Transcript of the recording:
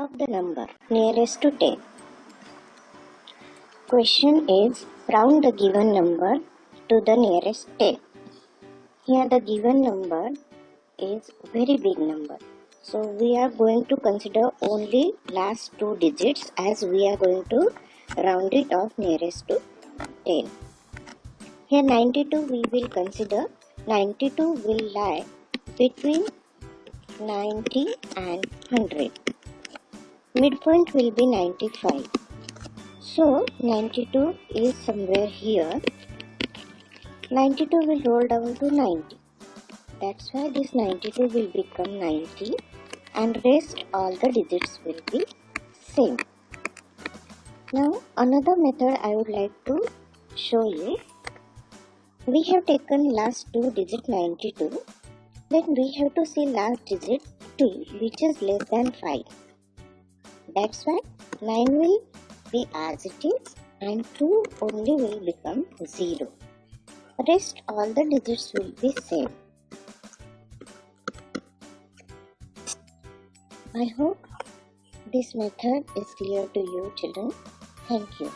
of the number nearest to 10. Question is, round the given number to the nearest 10. Here the given number is very big number. So we are going to consider only last two digits as we are going to round it off nearest to 10. Here 92 we will consider. 92 will lie between 90 and 100. Midpoint will be 95. So 92 is somewhere here. 92 will roll down to 90. That's why this 92 will become 90 and rest all the digits will be same. Now another method I would like to show you. We have taken last two digit 92. Then we have to see last digit 2 which is less than 5. That's why 9 will be as it is and 2 only will become 0. Rest all the digits will be same. I hope this method is clear to you children. Thank you.